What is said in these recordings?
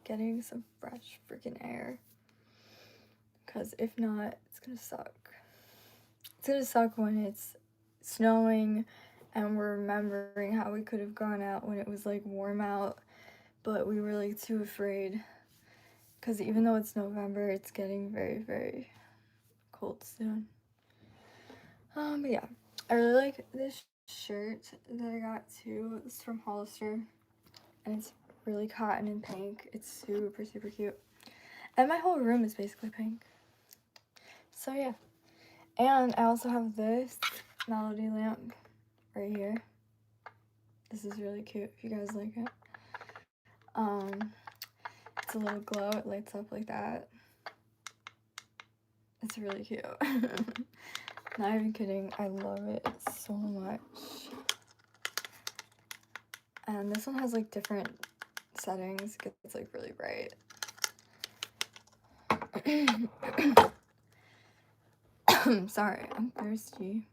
getting some fresh freaking air. Because if not, it's gonna suck. It's gonna suck when it's snowing and we're remembering how we could have gone out when it was like warm out, but we were like too afraid. Because even though it's November, it's getting very, very cold soon. But yeah, I really like this shirt that I got too. It's from Hollister, and it's really cotton and pink. It's super, super cute. And my whole room is basically pink. So yeah. And I also have this melody lamp right here. This is really cute if you guys like it. It's a little glow. It lights up like that. It's really cute. Not even kidding. I love it so much. And this one has like different settings. It gets like really bright. Sorry, I'm thirsty.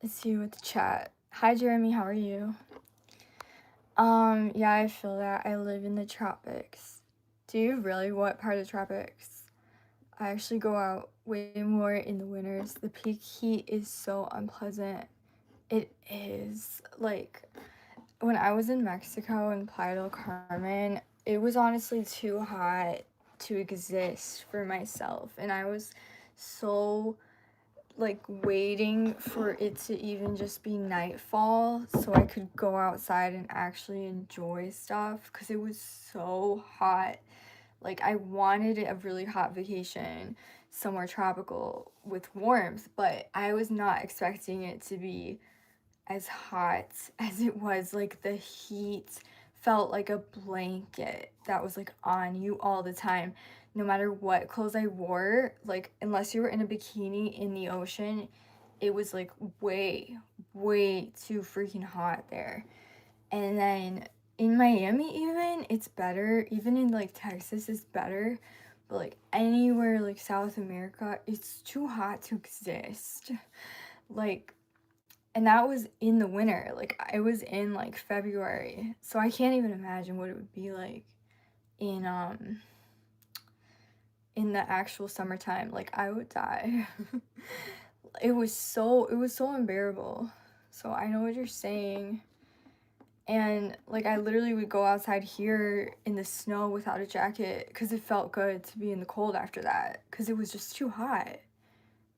Let's see with the chat. Hi Jeremy, how are you? Yeah, I feel that. I live in the tropics. Do you really? What part of the tropics? I actually go out way more in the winters. The peak heat is so unpleasant. It is. Like, when I was in Mexico in Playa del Carmen, it was honestly too hot to exist for myself. And I was so, like, waiting for it to even just be nightfall so I could go outside and actually enjoy stuff because it was so hot. Like, I wanted a really hot vacation somewhere tropical with warmth, but I was not expecting it to be as hot as it was. Like, the heat felt like a blanket that was like on you all the time, no matter what clothes I wore. Like, unless you were in a bikini in the ocean, it was like way too freaking hot there. And then in Miami, even it's better. Even in like Texas, it's better, but like anywhere like South America, it's too hot to exist. Like, and that was in the winter. Like, I was in like February, so I can't even imagine what it would be like in the actual summertime. Like, I would die. It was so unbearable. So I know what you're saying. And like, I literally would go outside here in the snow without a jacket because it felt good to be in the cold after that, because it was just too hot.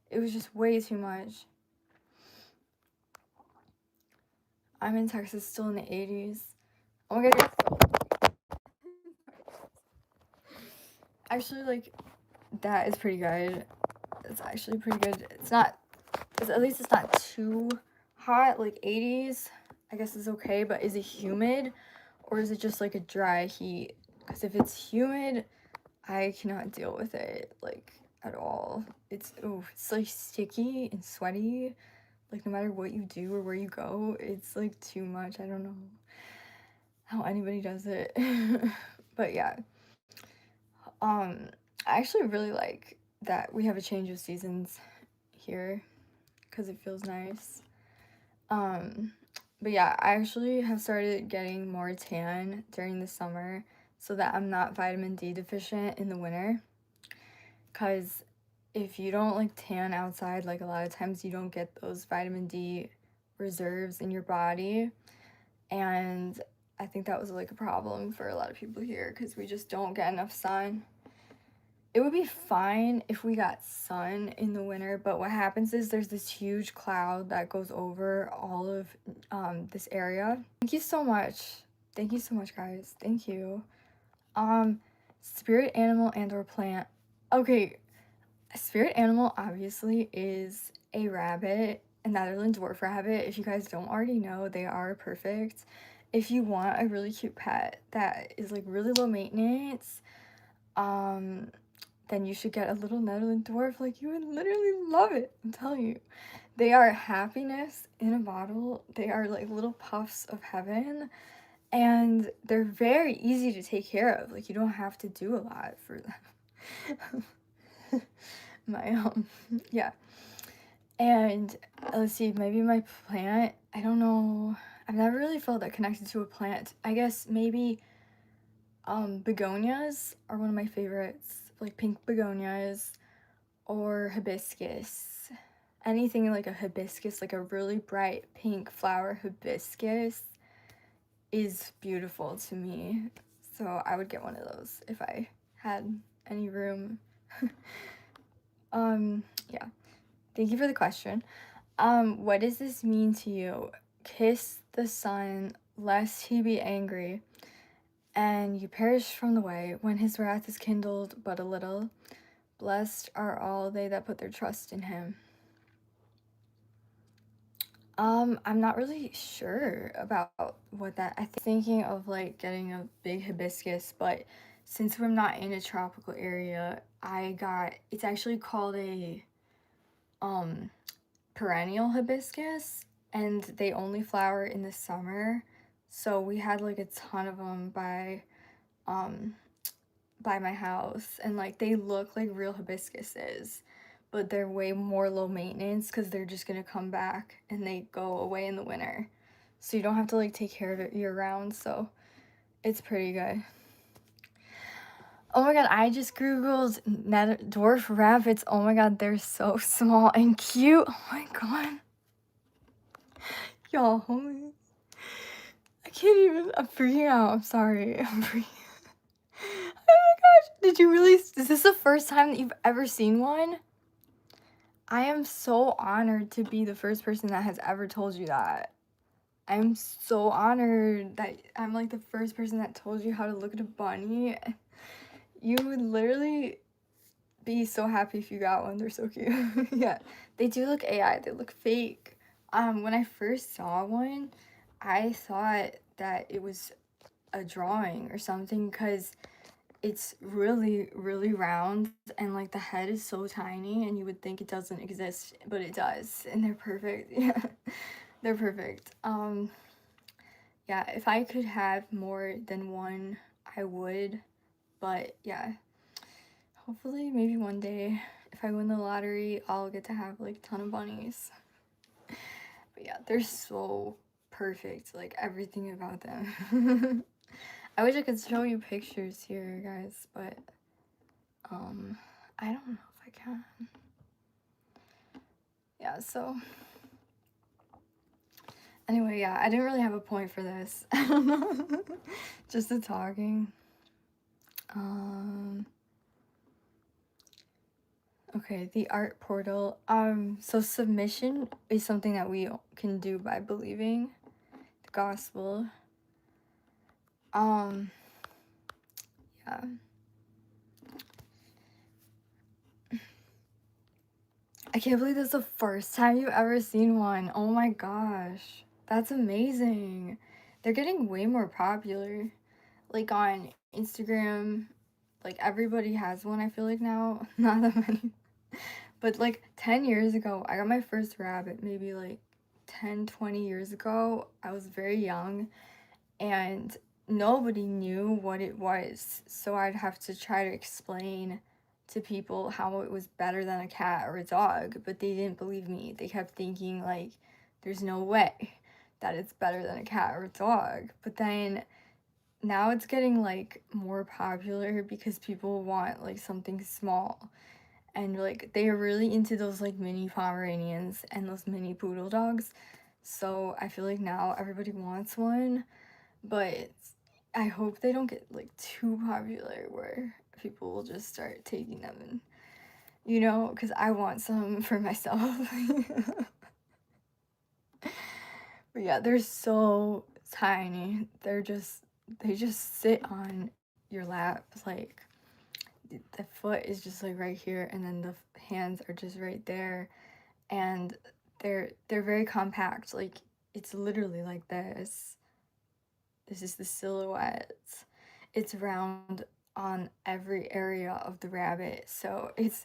It was just way too much. I'm in Texas, still in the 80s. Oh my god, actually, like, that is pretty good. It's actually pretty good. At least it's not too hot. Like, 80s, I guess is okay, but is it humid or is it just like a dry heat? Because if it's humid, I cannot deal with it, like, at all. It's like sticky and sweaty. Like, no matter what you do or where you go, it's like too much. I don't know how anybody does it. But yeah. I actually really like that we have a change of seasons here because it feels nice. But yeah, I actually have started getting more tan during the summer so that I'm not vitamin D deficient in the winter. Because if you don't like tan outside, like, a lot of times you don't get those vitamin D reserves in your body. And I think that was like a problem for a lot of people here because we just don't get enough sun. It would be fine if we got sun in the winter, but what happens is there's this huge cloud that goes over all of this area. Thank you so much. Thank you so much, guys. Thank you. Spirit animal and or plant. Okay, a spirit animal obviously is a rabbit, a Netherland dwarf rabbit. If you guys don't already know, they are perfect. If you want a really cute pet that is like really low maintenance, then you should get a little Netherland dwarf. Like, you would literally love it. I'm telling you. They are happiness in a bottle. They are like little puffs of heaven. And they're very easy to take care of. Like, you don't have to do a lot for them. Yeah. And let's see, maybe my plant, I don't know. I've never really felt that connected to a plant. I guess maybe Begonias are one of my favorites, like pink begonias or hibiscus. Anything like a hibiscus, like a really bright pink flower hibiscus, is beautiful to me. So I would get one of those if I had any room. Yeah. Thank you for the question. What does this mean to you? Kiss the sun, lest he be angry, and you perish from the way when his wrath is kindled but a little. Blessed are all they that put their trust in him. I'm not really sure about what that. I think thinking of like getting a big hibiscus, but since we're not in a tropical area, it's actually called a perennial hibiscus, and they only flower in the summer. So we had like a ton of them by my house, and like they look like real hibiscuses, but they're way more low maintenance because they're just gonna come back and they go away in the winter. So you don't have to like take care of it year round, so it's pretty good. Oh my god, I just googled dwarf rabbits. Oh my god, they're so small and cute. Oh my god. Y'all, holy. I can't even. I'm freaking out. I'm sorry. I'm freaking Oh my gosh. Did you really? Is this the first time that you've ever seen one? I am so honored to be the first person that has ever told you that. I'm so honored that I'm like the first person that told you how to look at a bunny. You would literally be so happy if you got one. They're so cute. Yeah, they do look AI. They look fake. When I first saw one, I thought that it was a drawing or something because it's really, really round and like the head is so tiny and you would think it doesn't exist, but it does, and they're perfect. Yeah, they're perfect. Yeah, if I could have more than one, I would, but yeah, hopefully maybe one day if I win the lottery, I'll get to have like a ton of bunnies. But yeah, they're so perfect, like everything about them. I wish I could show you pictures here, guys, but I don't know if I can. Yeah, so anyway, yeah, I didn't really have a point for this. I don't know. Just the talking. Okay, the art portal. So submission is something that we can do by believing the gospel. Yeah. I can't believe this is the first time you've ever seen one. Oh my gosh. That's amazing. They're getting way more popular. Like on Instagram, like everybody has one, I feel like now. Not that many. But like 10 years ago, I got my first rabbit, maybe like 10, 20 years ago. I was very young and nobody knew what it was. So I'd have to try to explain to people how it was better than a cat or a dog, but they didn't believe me. They kept thinking like there's no way that it's better than a cat or a dog. But then now it's getting like more popular because people want like something small, and like they are really into those like mini Pomeranians and those mini poodle dogs. So I feel like now everybody wants one, but I hope they don't get like too popular where people will just start taking them, and you know, because I want some for myself. But yeah, they're so tiny. They just sit on your lap, like the foot is just like right here and then the hands are just right there, and they're very compact. Like it's literally like this is the silhouette. It's round on every area of the rabbit, so it's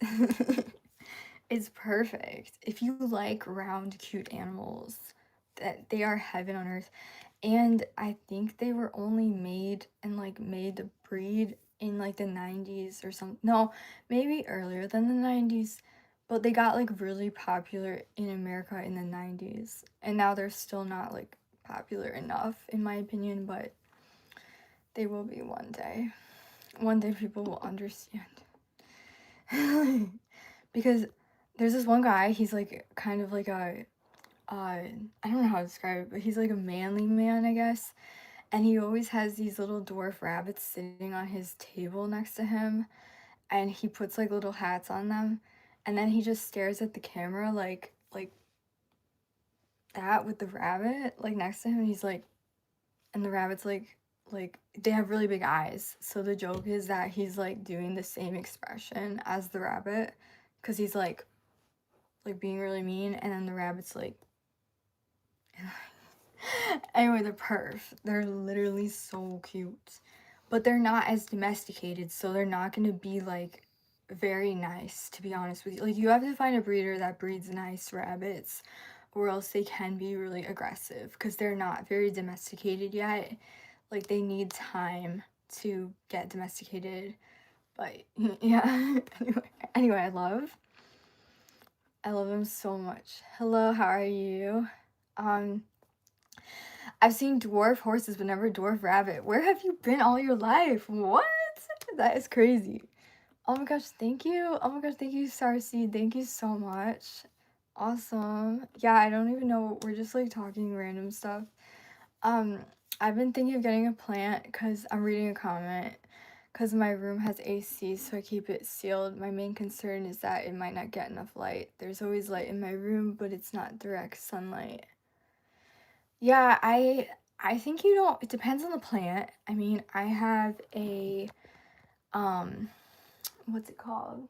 it's perfect if you like round cute animals. That they are heaven on earth. And I think they were only made and like made to breed in like the 90s or something. No, maybe earlier than the 90s, but they got like really popular in America in the 90s. And now they're still not like popular enough in my opinion, but They will be one day. One day people will understand. Because there's this one guy, he's like kind of like a I don't know how to describe it, but he's like a manly man, I guess. And he always has these little dwarf rabbits sitting on his table next to him, and he puts like little hats on them, and then he just stares at the camera like that with the rabbit like next to him. He's like, and the rabbit's like they have really big eyes. So the joke is that he's like doing the same expression as the rabbit, because he's like being really mean, and then the rabbit's like anyway, the perf. They're literally so cute. But they're not as domesticated, so they're not gonna be like very nice, to be honest with you. Like, you have to find a breeder that breeds nice rabbits, or else they can be really aggressive because they're not very domesticated yet. Like, they need time to get domesticated. But yeah. Anyway, I love them so much. Hello, how are you? I've seen dwarf horses but never dwarf rabbit. Where have you been all your life? What? That is crazy. Oh my gosh, thank you. Oh my gosh, thank you, Starseed. Thank you so much. Awesome. Yeah, I don't even know. We're just like talking random stuff. Um, I've been thinking of getting a plant because I'm reading a comment. Because my room has AC, so I keep it sealed. My main concern is that it might not get enough light. There's always light in my room, but it's not direct sunlight. Yeah, I think you don't, it depends on the plant. I mean, I have a what's it called?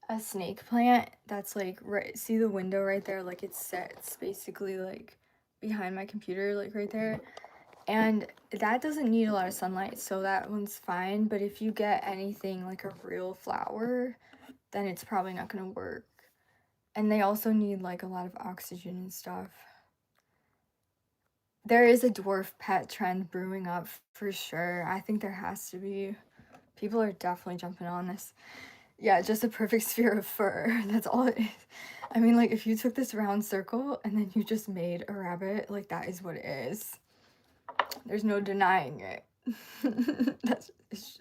A snake plant that's like right, see the window right there, like it sets basically like behind my computer, like right there. And that doesn't need a lot of sunlight, so that one's fine. But if you get anything like a real flower, then it's probably not gonna work. And they also need like a lot of oxygen and stuff. There is a dwarf pet trend brewing up for sure. I think there has to be. People are definitely jumping on this. Yeah, just a perfect sphere of fur. That's all it is. I mean, like, if you took this round circle and then you just made a rabbit, like, that is what it is. There's no denying it. It's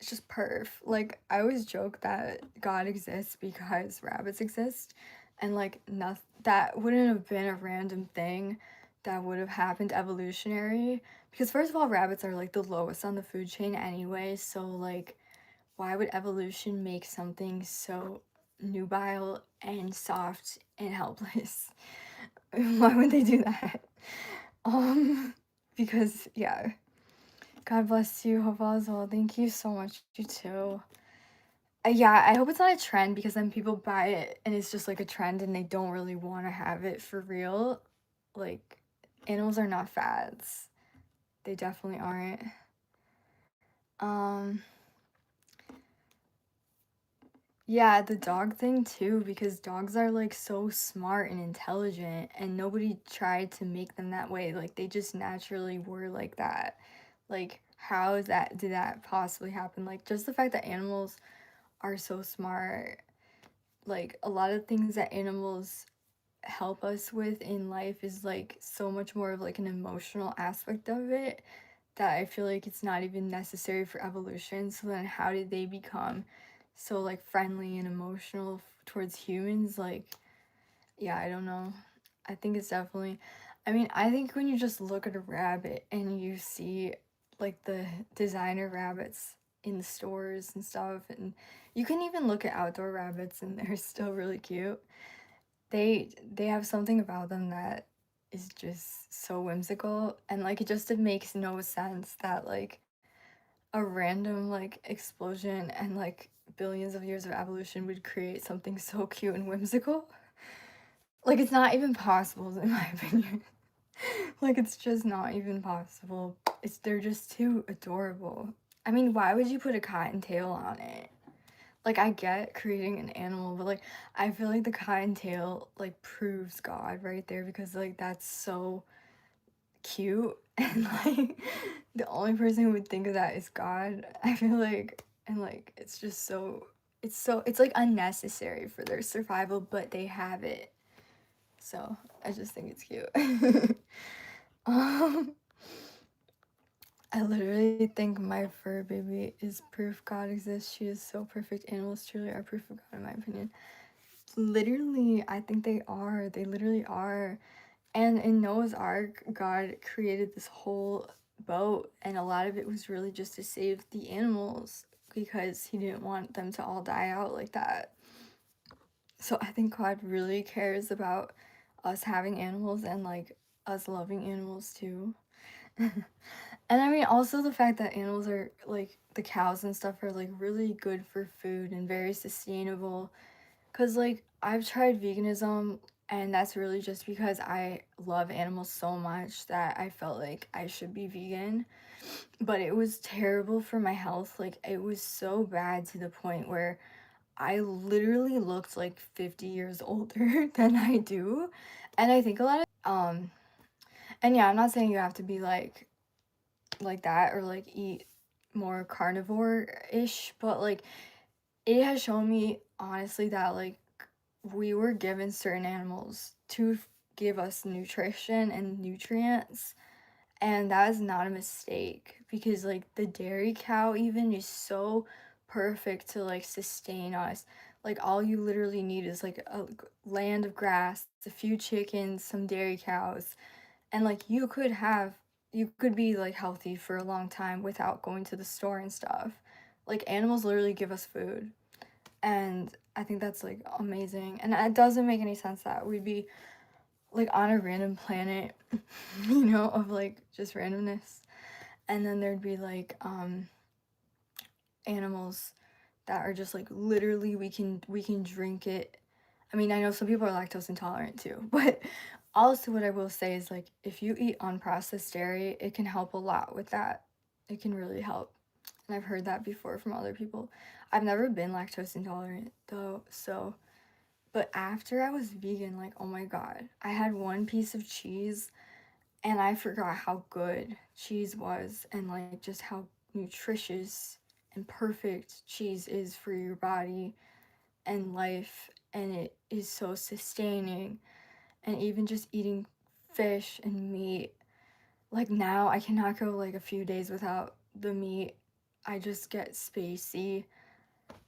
just perf. Like, I always joke that God exists because rabbits exist, and like that wouldn't have been a random thing that would have happened evolutionary, because first of all, rabbits are like the lowest on the food chain anyway, so like why would evolution make something so nubile and soft and helpless? Why would they do that? Because yeah. God bless you, hope all is well. Thank you so much, you too. Yeah, I hope it's not a trend, because then people buy it and it's just like a trend and they don't really want to have it for real. Like, animals are not fads. They definitely aren't. Yeah, the dog thing too, because dogs are like so smart and intelligent, and nobody tried to make them that way. Like, they just naturally were like that. Like, how is that, did that possibly happen? Like, just the fact that animals are so smart, like a lot of things that animals help us with in life is like so much more of like an emotional aspect of it, that I feel like it's not even necessary for evolution. So then how did they become so like friendly and emotional towards humans? Like, yeah, I don't know. I think it's definitely, I mean, I think when you just look at a rabbit and you see like the designer rabbits in the stores and stuff, and you can even look at outdoor rabbits and they're still really cute. They have something about them that is just so whimsical, and like it makes no sense that like a random like explosion and like billions of years of evolution would create something so cute and whimsical. Like, it's not even possible, in my opinion. Like, it's just not even possible. They're just too adorable. I mean, why would you put a cottontail on it? Like, I get creating an animal, but like I feel like the cottontail like proves God right there, because like that's so cute, and like the only person who would think of that is God. I feel like, and like it's just so, it's like unnecessary for their survival, but they have it. So I just think it's cute. um, I literally think my fur baby is proof God exists. She is so perfect. Animals truly are proof of God, in my opinion. Literally, I think they are. They literally are. And in Noah's Ark, God created this whole boat, and a lot of it was really just to save the animals because he didn't want them to all die out like that. So I think God really cares about us having animals and like us loving animals too. And I mean, also the fact that animals are like the cows and stuff are like really good for food and very sustainable. Cause like I've tried veganism, and that's really just because I love animals so much that I felt like I should be vegan. But it was terrible for my health. Like it was so bad to the point where I literally looked like 50 years older than I do. And I think a lot of and yeah, I'm not saying you have to be like that or like eat more carnivore-ish, but like it has shown me honestly that like we were given certain animals to give us nutrition and nutrients, and that is not a mistake because like the dairy cow even is so perfect to like sustain us. Like all you literally need is like a land of grass, a few chickens, some dairy cows, and like you could be like healthy for a long time without going to the store and stuff. Like animals literally give us food, and I think that's like amazing. And it doesn't make any sense that we'd be like on a random planet, you know, of like just randomness, and then there'd be like animals that are just like literally we can drink it. I mean, I know some people are lactose intolerant too, but also what I will say is like if you eat unprocessed dairy, it can help a lot with that. It can really help. And I've heard that before from other people. I've never been lactose intolerant though, so but after I was vegan, like oh my god, I had one piece of cheese and I forgot how good cheese was and like just how nutritious and perfect cheese is for your body and life, and it is so sustaining. And even just eating fish and meat, like now I cannot go like a few days without the meat. I just get spacey.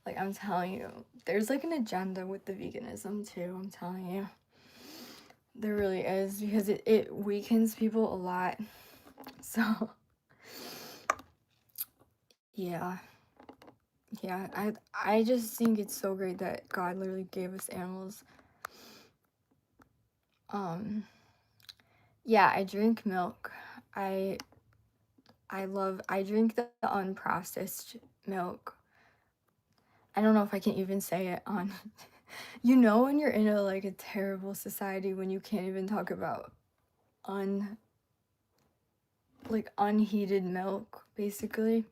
Like I'm telling you, there's like an agenda with the veganism too, I'm telling you. There really is, because it weakens people a lot. So yeah. Yeah, I just think it's so great that God literally gave us animals. Um yeah, I drink milk. I I drink the unprocessed milk. I don't know if I can even say it on you know when you're in a like a terrible society when you can't even talk about un like unheated milk basically.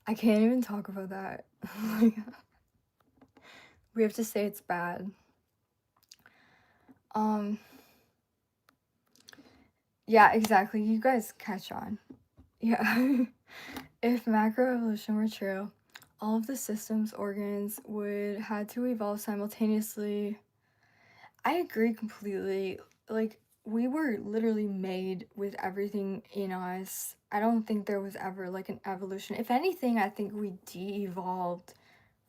I can't even talk about that. Like, we have to say it's bad. Um yeah, exactly. You guys catch on. Yeah. If macroevolution were true, all of the systems organs would had to evolve simultaneously. I agree completely. Like we were literally made with everything in us. I don't think there was ever like an evolution. If anything, I think we de-evolved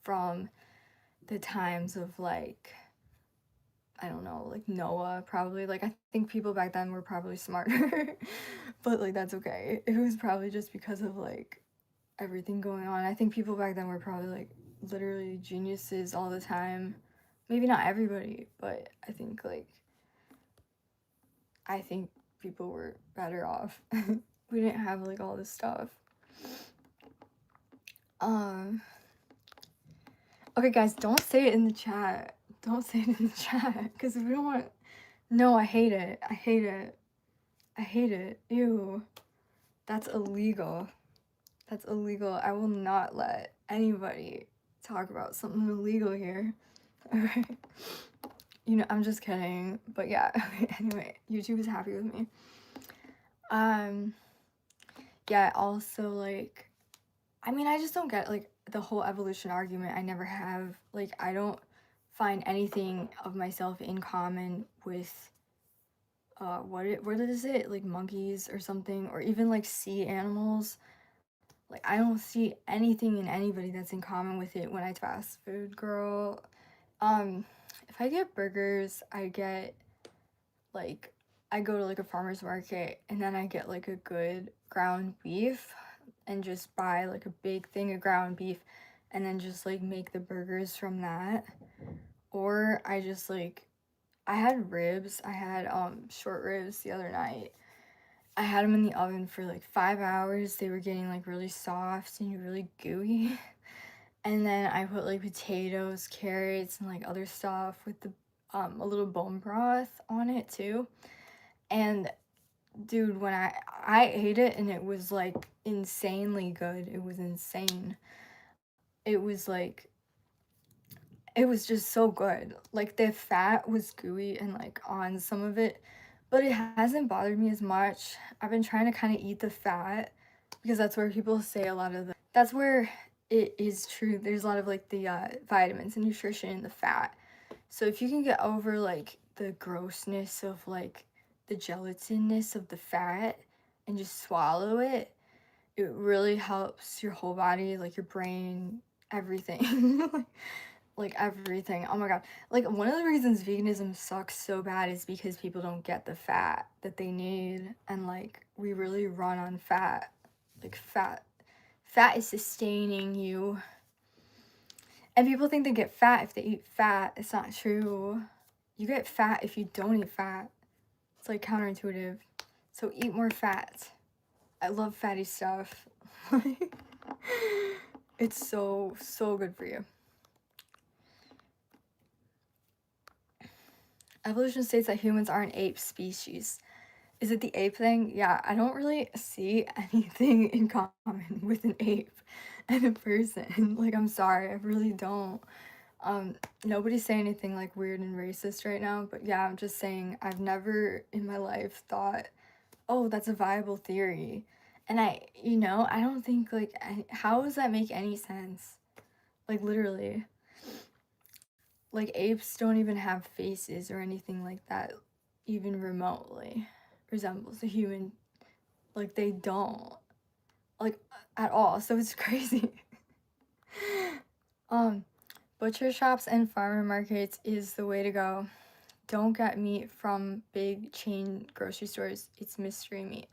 from the times of like I don't know, like Noah probably. Like I think people back then were probably smarter. But like that's okay. It was probably just because of like everything going on. I think people back then were probably like literally geniuses all the time. Maybe not everybody, but I think people were better off. We didn't have like all this stuff. Um okay guys, don't say it in the chat. Don't say it in the chat because we don't want. No, I hate it. I hate it. I hate it. Ew. That's illegal. That's illegal. I will not let anybody talk about something illegal here. Alright. You know, I'm just kidding. But yeah, anyway, YouTube is happy with me. Yeah, also like I mean, I just don't get like the whole evolution argument. I never have. Like I don't find anything of myself in common with what is it, like monkeys or something, or even like sea animals. Like I don't see anything in anybody that's in common with it when I fast food, girl. Um, if I get burgers, I get like I go to like a farmer's market and then I get like a good ground beef and just buy like a big thing of ground beef and then just like make the burgers from that. Or I just like I had ribs. I had short ribs the other night. I had them in the oven for like 5 hours. They were getting like really soft and really gooey. And then I put like potatoes, carrots, and like other stuff with the a little bone broth on it too. And dude, when I ate it and it was like insanely good. It was insane. It was like it was just so good. Like the fat was gooey and like on some of it, but it hasn't bothered me as much. I've been trying to kind of eat the fat because that's where people say a lot of the that's where it is true. There's a lot of like the vitamins and nutrition in the fat. So if you can get over like the grossness of like the gelatininness of the fat and just swallow it, it really helps your whole body, like your brain, everything. Like everything. Oh my god. Like one of the reasons veganism sucks so bad is because people don't get the fat that they need, and like we really run on fat. Like fat is sustaining you. And people think they get fat if they eat fat. It's not true. You get fat if you don't eat fat. It's like counterintuitive. So eat more fat. I love fatty stuff. It's so good for you. Evolution states that humans are an ape species. Is it the ape thing? Yeah, I don't really see anything in common with an ape and a person. Like, I'm sorry, I really don't. Nobody's saying anything like weird and racist right now, but yeah, I'm just saying I've never in my life thought, oh, that's a viable theory. And I don't think like how does that make any sense? Like literally. Like apes don't even have faces or anything like that even remotely resembles a human. Like they don't. Like at all. So it's crazy. um Butcher shops and farmer markets is the way to go. Don't get meat from big chain grocery stores. It's mystery meat.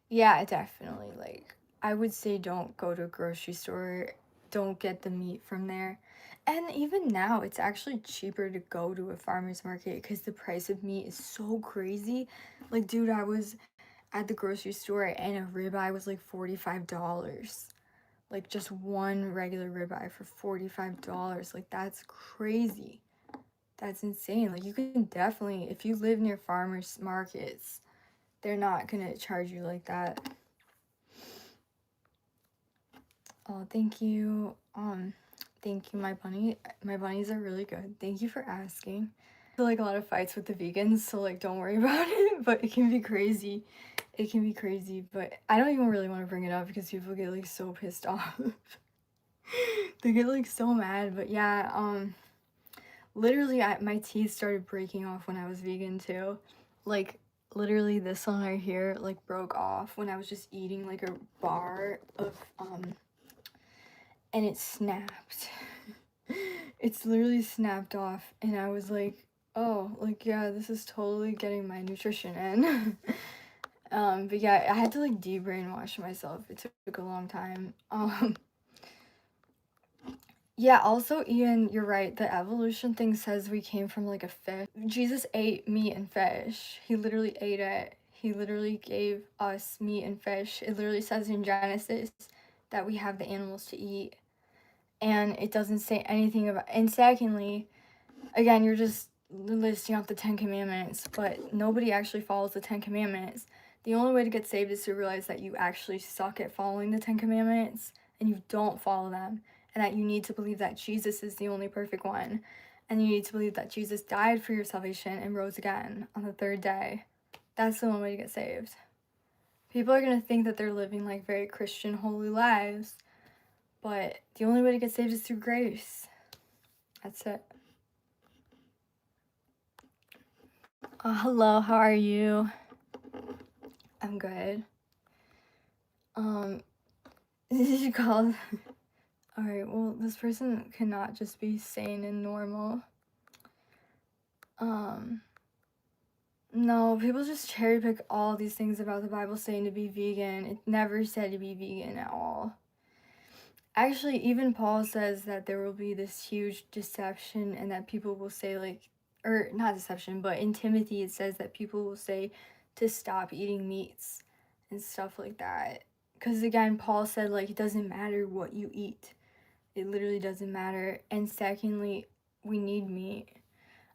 Yeah, definitely. Like, I would say don't go to a grocery store. Don't get the meat from there. And even now, it's actually cheaper to go to a farmer's market because the price of meat is so crazy. Like, dude, I was at the grocery store and a ribeye was like $45. Like, just one regular ribeye for $45. Like, that's crazy. That's insane. Like, you can definitely, if you live near farmers markets, they're not gonna charge you like that. Oh, thank you. Thank you, my bunny. My bunnies are really good. Thank you for asking. I feel like a lot of fights with the vegans, so like don't worry about it, but it can be crazy. It can be crazy, but I don't even really want to bring it up because people get like so pissed off. They get like so mad, but yeah, literally my teeth started breaking off when I was vegan too. Like literally this one right here like broke off when I was just eating like a bar of and it snapped. It's literally snapped off and I was like, oh, like yeah, this is totally getting my nutrition in. But yeah, I had to like de-brainwash myself. It took a long time. Yeah, also, Ian, you're right. The evolution thing says we came from like a fish. Jesus ate meat and fish. He literally ate it. He literally gave us meat and fish. It literally says in Genesis that we have the animals to eat. And it doesn't say anything about. And secondly, again, you're just listing off the 10 Commandments, but nobody actually follows the 10 Commandments. The only way to get saved is to realize that you actually suck at following the 10 Commandments and you don't follow them, and that you need to believe that Jesus is the only perfect one, and you need to believe that Jesus died for your salvation and rose again on the third day. That's the only way to get saved. People are going to think that they're living like very Christian, holy lives, but the only way to get saved is through grace. That's it. Hello, how are you? I'm good. Did you call? Alright, well, this person cannot just be sane and normal. No, people just cherry pick all these things about the Bible saying to be vegan. It never said to be vegan at all. Actually, even Paul says that there will be this huge deception and that people will say, like, or not deception, but in Timothy it says that people will say to stop eating meats and stuff like that. Because again, Paul said, like, it doesn't matter what you eat, it literally doesn't matter. And secondly, we need meat.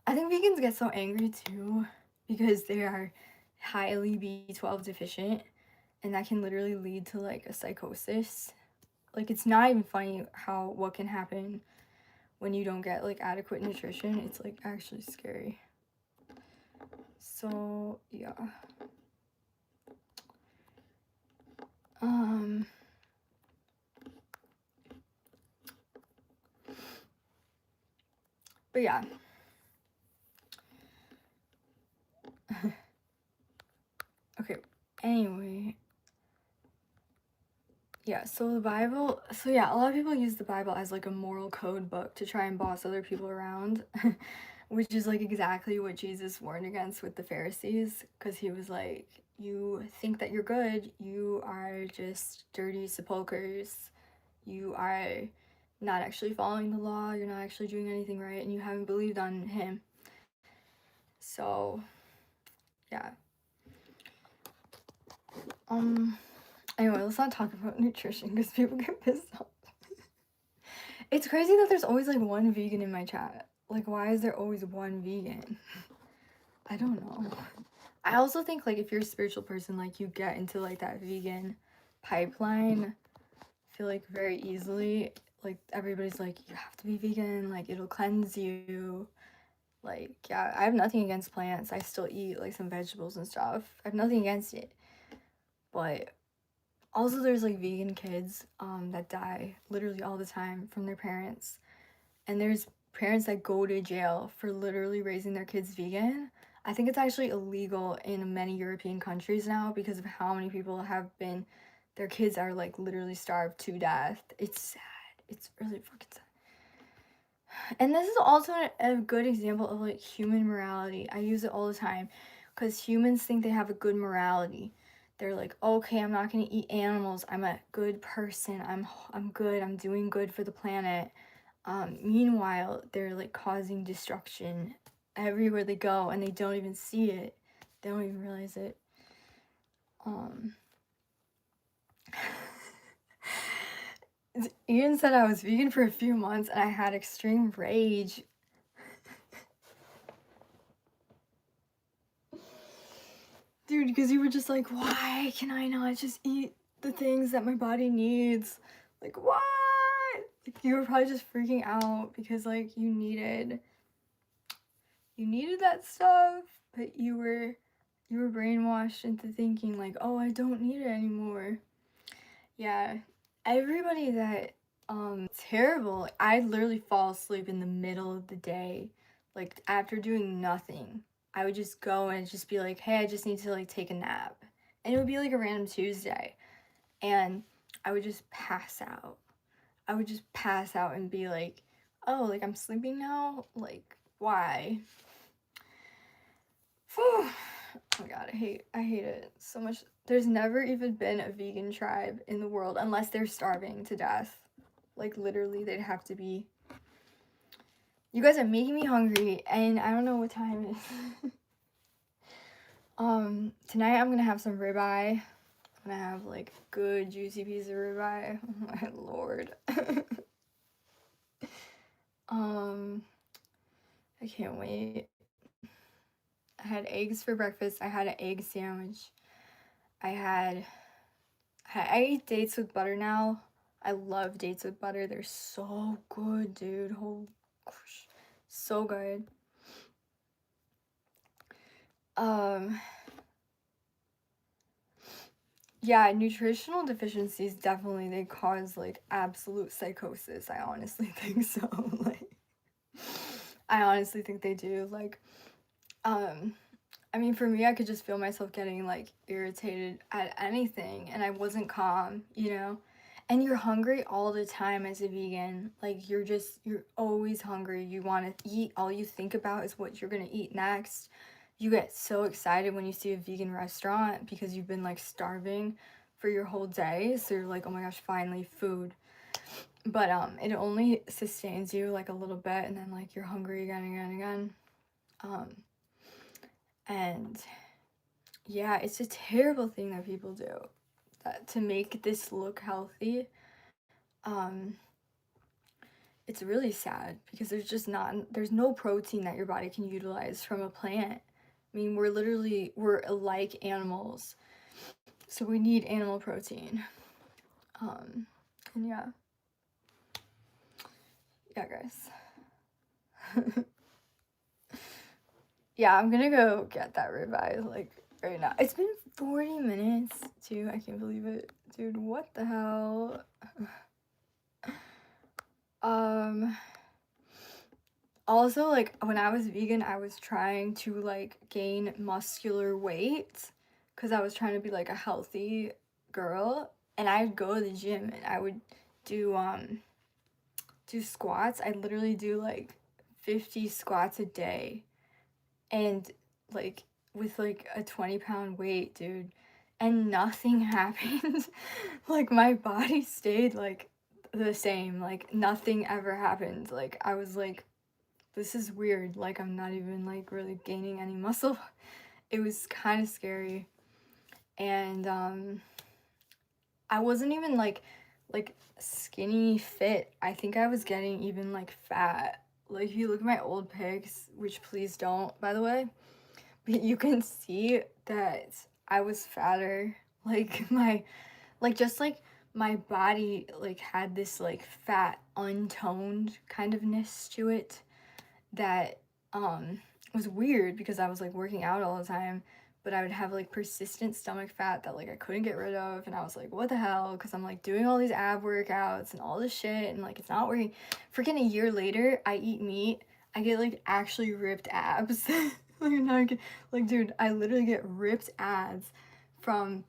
I think vegans get so angry too because they are highly B12 deficient, and that can literally lead to like a psychosis. Like, it's not even funny what can happen when you don't get like adequate nutrition. It's like actually scary. So yeah. But yeah. Okay, anyway. Yeah, so the Bible, so yeah, a lot of people use the Bible as like a moral code book to try and boss other people around, which is like exactly what Jesus warned against with the Pharisees, because he was like, you think that you're good, you are just dirty sepulchers, you are not actually following the law, you're not actually doing anything right, and you haven't believed on him. So, yeah. Anyway, let's not talk about nutrition because people get pissed off. It's crazy that there's always like one vegan in my chat. Like, why is there always one vegan? I don't know. I also think like if you're a spiritual person, like you get into like that vegan pipeline, I feel like very easily. Like everybody's like, you have to be vegan, like it'll cleanse you. Like, yeah, I have nothing against plants. I still eat like some vegetables and stuff. I have nothing against it. But also there's like vegan kids that die literally all the time from their parents. And there's parents that go to jail for literally raising their kids vegan. I think it's actually illegal in many European countries now because of how many people their kids are like literally starved to death. It's sad. It's really fucking sad. And this is also a good example of like human morality. I use it all the time because humans think they have a good morality. They're like, okay, I'm not gonna eat animals. I'm a good person. I'm good. I'm doing good for the planet. Meanwhile, they're like causing destruction everywhere they go, and they don't even see it. They don't even realize it. Ian said I was vegan for a few months and I had extreme rage. Dude, because you were just like, why can I not just eat the things that my body needs? Like, what? Like, you were probably just freaking out because like you needed that stuff, but you were brainwashed into thinking like, oh, I don't need it anymore. Yeah, everybody that terrible. I'd literally fall asleep in the middle of the day, like after doing nothing. I would just go and just be like, hey, I just need to like take a nap, and it would be like a random Tuesday, and I would just pass out. I would just pass out and be like, oh, like I'm sleeping now, like why? Whew. Oh my god, I hate it so much. There's never even been a vegan tribe in the world unless they're starving to death. Like literally they'd have to be. You guys are making me hungry and I don't know what time it is. Tonight I'm gonna have some ribeye. I'm gonna have like good juicy piece of ribeye. Oh my lord. I can't wait. I had eggs for breakfast. I had an egg sandwich. I eat dates with butter now. I love dates with butter. They're so good, dude. Oh gosh. So good. Yeah, nutritional deficiencies definitely they cause like absolute psychosis. I honestly think so. Like I honestly think they do. Like I mean, for me, I could just feel myself getting like irritated at anything and I wasn't calm, you know? And you're hungry all the time as a vegan. Like you're always hungry. You want to eat. All you think about is what you're going to eat next. You get so excited when you see a vegan restaurant because you've been like starving for your whole day. So you're like, "Oh my gosh, finally food." But it only sustains you like a little bit and then like you're hungry again and again and again. Um and yeah, it's a terrible thing that people do that to make this look healthy. Um, it's really sad because there's no protein that your body can utilize from a plant. I mean, we're like animals, so we need animal protein. Um, and yeah, guys. Yeah, I'm gonna go get that ribeye like right now. It's been 40 minutes too. I can't believe it, dude. What the hell? Um, Also, like, when I was vegan, I was trying to, like, gain muscular weight because I was trying to be, like, a healthy girl, and I'd go to the gym and I would do, do squats. I'd literally do, like, 50 squats a day and, like, with, like, a 20-pound weight, dude, and nothing happened. Like, my body stayed, like, the same. Like, nothing ever happened. Like, I was like, this is weird, like, I'm not even, like, really gaining any muscle. It was kind of scary, and, I wasn't even, like, skinny fit. I think I was getting even, like, fat. Like, if you look at my old pics, which please don't, by the way, but you can see that I was fatter. Like, just, like, my body, like, had this, like, fat, untoned kind ofness to it that was weird because I was like working out all the time, but I would have like persistent stomach fat that like I couldn't get rid of, and I was like, what the hell? Because I'm like doing all these ab workouts and all this shit, and like it's not working. Freaking a year later, I eat meat, I get like actually ripped abs. Like, like, dude, I literally get ripped abs from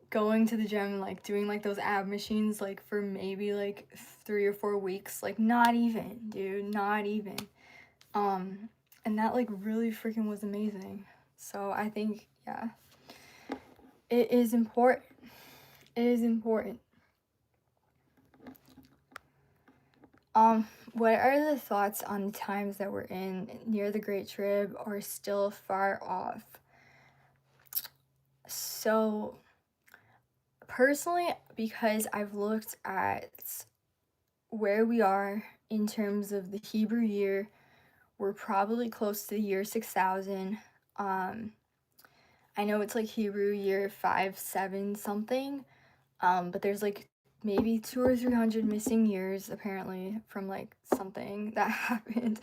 going to the gym and like doing like those ab machines like for maybe like 3 or 4 weeks. Like, not even, dude, not even. Um, and that like really freaking was amazing. So I think, yeah, it is important. It is important. What are the thoughts on the times that we're in near the Great Trib or still far off? So, personally, because I've looked at where we are in terms of the Hebrew year, we're probably close to the year 6000. I know it's like Hebrew year 5, 7 something, but there's like maybe 200 or 300 missing years apparently from like something that happened.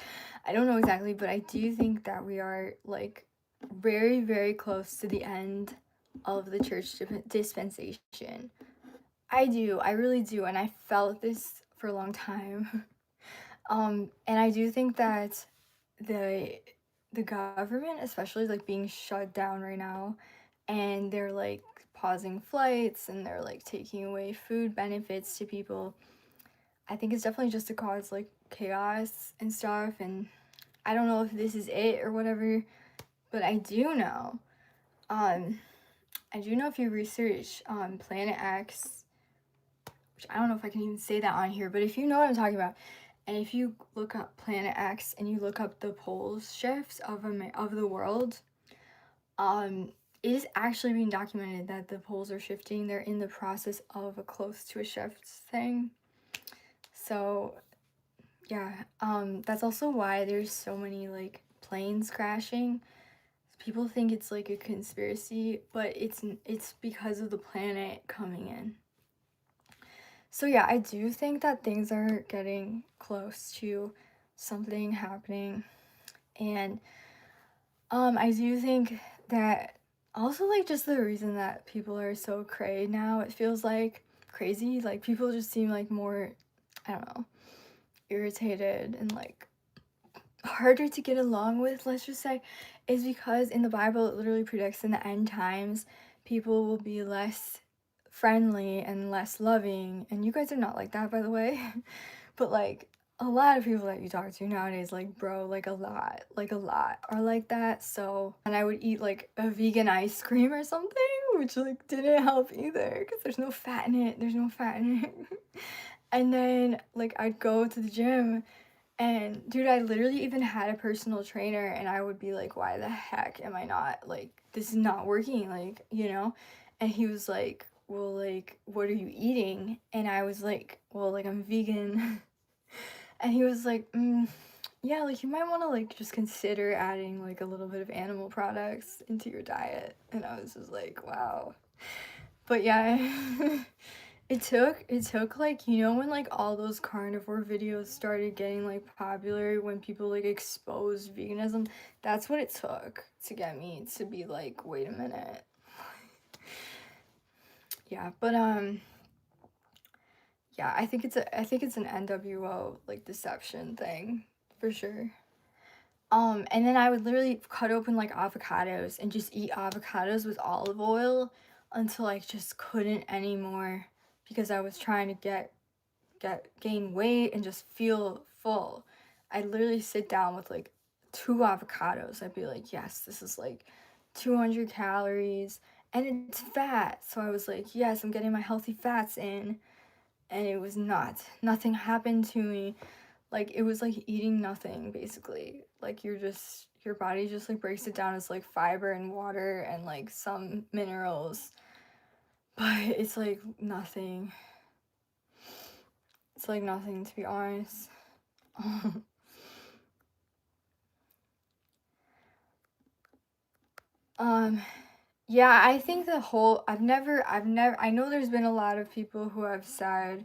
I don't know exactly, but I do think that we are like very, very close to the end of the church dispensation. I do, I really do, and I felt this for a long time. And I do think that the the government especially like being shut down right now, and they're like pausing flights and they're like taking away food benefits to people. I think it's definitely just to cause like chaos and stuff, and I don't know if this is it or whatever, but um I do know if you research Planet X, which I don't know if I can even say that on here, but if you know what I'm talking about, and if you look up Planet X and you look up the pole shifts of the world, it is actually being documented that the poles are shifting. They're in the process of a close to a shift thing. So yeah, that's also why there's so many like planes crashing. People think it's like a conspiracy, but it's because of the planet coming in. So yeah, I do think that things are getting close to something happening. And I do think that also like just the reason that people are so cray now, it feels like crazy. Like people just seem like more, I don't know, irritated and like harder to get along with, let's just say, is because in the Bible it literally predicts in the end times people will be less friendly and less loving. And you guys are not like that, by the way. But like a lot of people that you talk to nowadays, like bro, like a lot are like that. So, and I would eat like a vegan ice cream or something, which like didn't help either because there's no fat in it. There's no fat in it. And then like I'd go to the gym and dude, I literally even had a personal trainer and I would be like, why the heck am I not like this is not working, like, you know? And he was like, well, like, what are you eating? And I was like, well, like I'm vegan. And he was like, yeah, like you might want to like just consider adding like a little bit of animal products into your diet. And I was just like, wow. But yeah, it took like, you know, when like all those carnivore videos started getting like popular, when people like exposed veganism, that's what it took to get me to be like, wait a minute. Yeah, but yeah, I think it's an NWO like deception thing for sure. And then I would literally cut open like avocados and just eat avocados with olive oil until I just couldn't anymore because I was trying to gain weight and just feel full. I'd literally sit down with like 2 avocados. I'd be like, yes, this is like 200 calories and it's fat. So I was like, yes, I'm getting my healthy fats in. And it was not. Nothing happened to me. Like it was like eating nothing basically. Like your body just like breaks it down as like fiber and water and like some minerals. But it's like nothing. It's like nothing, to be honest. um yeah, I think the whole I've never I know there's been a lot of people who have said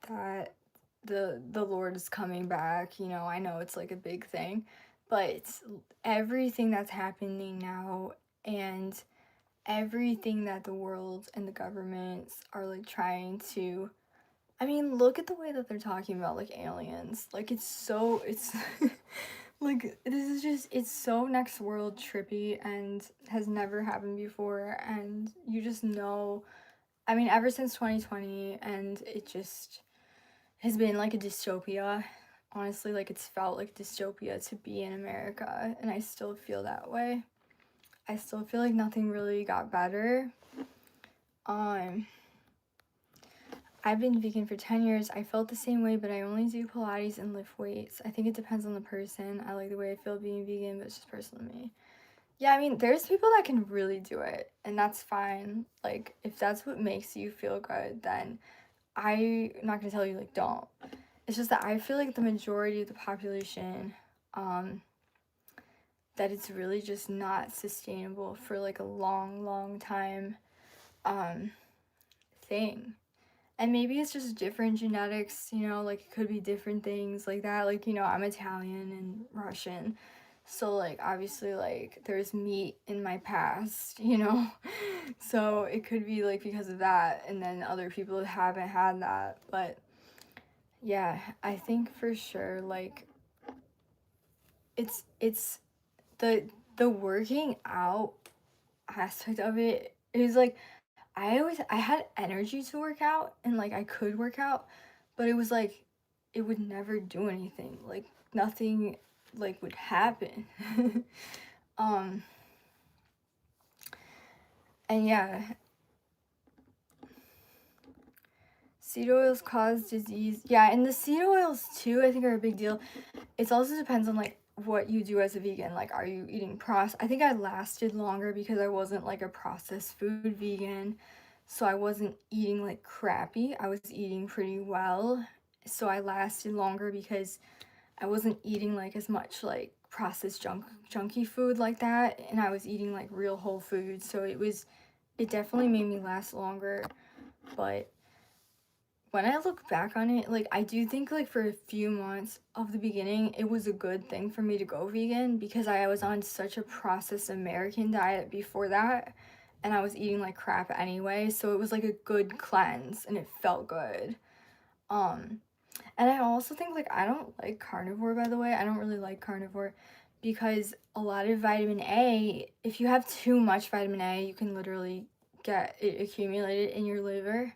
that the Lord is coming back, you know, I know it's like a big thing, but everything that's happening now and everything that the world and the governments are like trying to, I mean, look at the way that they're talking about like aliens. Like it's like this is just it's so next world trippy and has never happened before, and you just know, I mean, ever since 2020, and it just has been like a dystopia. Honestly, like it's felt like dystopia to be in America, and I still feel that way. I still feel like nothing really got better. Um, I've been vegan for 10 years. I felt the same way, but I only do Pilates and lift weights. I think it depends on the person. I like the way I feel being vegan, but it's just personal to me. Yeah, I mean, there's people that can really do it, and that's fine. Like, if that's what makes you feel good, then I'm not gonna tell you, like, don't. It's just that I feel like the majority of the population, um, that it's really just not sustainable for like a long, long time, um, thing. And maybe it's just different genetics, you know, like it could be different things like that. Like, you know, I'm Italian and Russian. So, like, obviously, like, there's meat in my past, you know? So, it could be, like, because of that. And then other people haven't had that. But, yeah, I think for sure, like, it's the working out aspect of it is like I had energy to work out and like I could work out, but it was like it would never do anything. Like nothing like would happen. um and yeah, seed oils cause disease. Yeah, and the seed oils too, I think are a big deal. It also depends on like what you do as a vegan. Like, are you eating I think I lasted longer because I wasn't like a processed food vegan. So I wasn't eating like crappy. I was eating pretty well. So I lasted longer because I wasn't eating like as much like processed junky food like that, and I was eating like real whole food. So it definitely made me last longer. But when I look back on it, like I do think like for a few months of the beginning, it was a good thing for me to go vegan because I was on such a processed American diet before that, and I was eating like crap anyway, so it was like a good cleanse and it felt good. Um And I also think, like, I don't like carnivore, by the way. I don't really like carnivore because a lot of vitamin A, if you have too much vitamin A, you can literally get it accumulated in your liver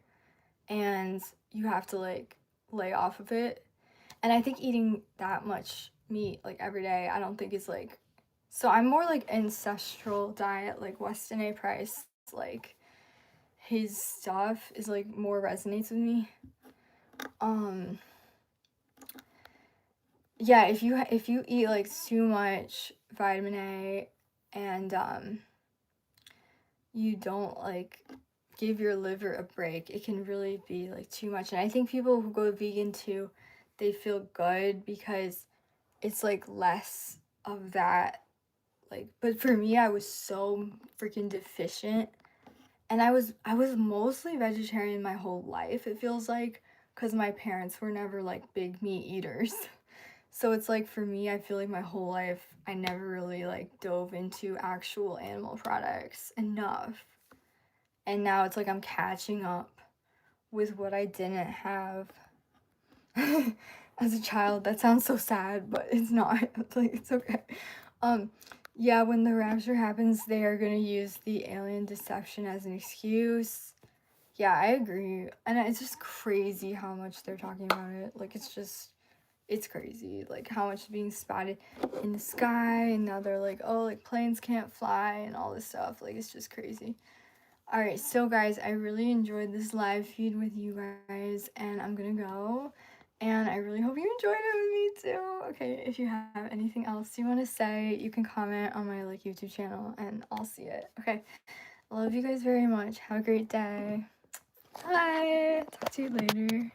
and you have to, like, lay off of it. And I think eating that much meat, like, every day, I don't think is, like, so I'm more like ancestral diet, like Weston A. Price, like, his stuff is, like, more resonates with me. Um, yeah, if you eat like too much vitamin A and you don't like give your liver a break, it can really be like too much. And I think people who go vegan too, they feel good because it's like less of that, like, but for me I was so freaking deficient, and I was mostly vegetarian my whole life, it feels like, cuz my parents were never like big meat eaters. So it's like for me, I feel like my whole life I never really like dove into actual animal products enough. And now it's like I'm catching up with what I didn't have as a child. That sounds so sad, but it's not. Like it's okay. Um yeah, when the rapture happens, they are going to use the alien deception as an excuse. Yeah, I agree. And it's just crazy how much they're talking about it. Like it's crazy, like how much is being spotted in the sky, and now they're like, oh, like planes can't fly and all this stuff. Like it's just crazy. All right, so guys, I really enjoyed this live feed with you guys, and I'm gonna go. And I really hope you enjoyed it with me too. Okay, if you have anything else you want to say, you can comment on my like YouTube channel, and I'll see it. Okay, love you guys very much. Have a great day. Bye. Talk to you later.